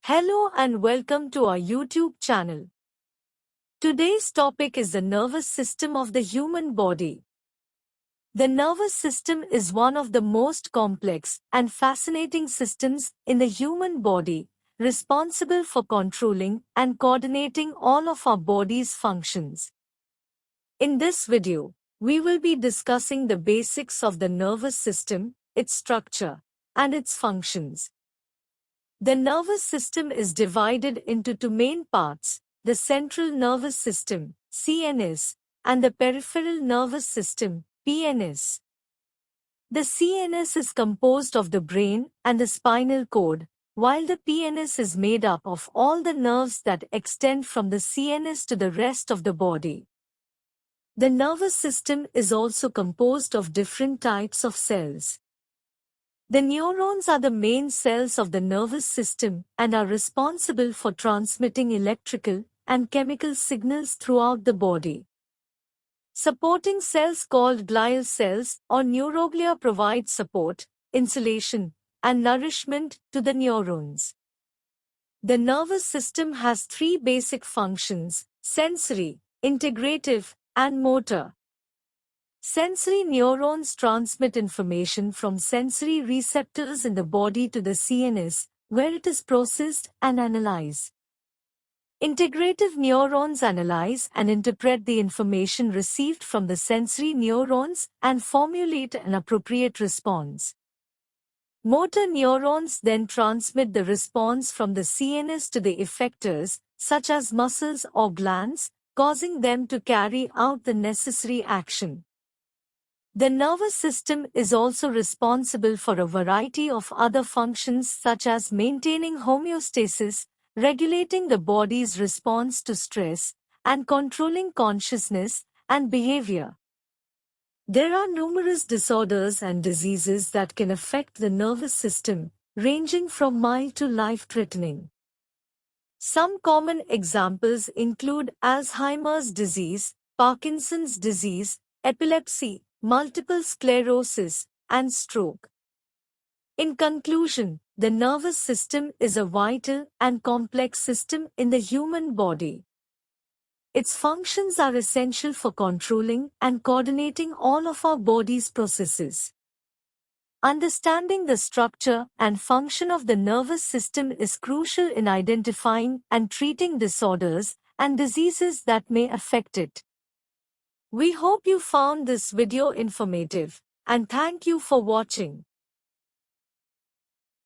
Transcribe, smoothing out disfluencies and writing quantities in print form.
Hello and welcome to our YouTube channel. Today's topic is the nervous system of the human body. The nervous system is one of the most complex and fascinating systems in the human body, responsible for controlling and coordinating all of our body's functions. In this video, we will be discussing the basics of the nervous system, its structure, and its functions. The nervous system is divided into two main parts, the central nervous system, CNS, and the peripheral nervous system, PNS. The CNS is composed of the brain and the spinal cord, while the PNS is made up of all the nerves that extend from the CNS to the rest of the body. The nervous system is also composed of different types of cells. The neurons are the main cells of the nervous system and are responsible for transmitting electrical and chemical signals throughout the body. Supporting cells called glial cells or neuroglia provide support, insulation, and nourishment to the neurons. The nervous system has three basic functions: sensory, integrative, and motor. Sensory neurons transmit information from sensory receptors in the body to the CNS, where it is processed and analyzed. Integrative neurons analyze and interpret the information received from the sensory neurons and formulate an appropriate response. Motor neurons then transmit the response from the CNS to the effectors, such as muscles or glands, causing them to carry out the necessary action. The nervous system is also responsible for a variety of other functions such as maintaining homeostasis, regulating the body's response to stress, and controlling consciousness and behavior. There are numerous disorders and diseases that can affect the nervous system, ranging from mild to life-threatening. Some common examples include Alzheimer's disease, Parkinson's disease, epilepsy, multiple sclerosis, and stroke. In conclusion, the nervous system is a vital and complex system in the human body. Its functions are essential for controlling and coordinating all of our body's processes. Understanding the structure and function of the nervous system is crucial in identifying and treating disorders and diseases that may affect it. We hope you found this video informative, and thank you for watching.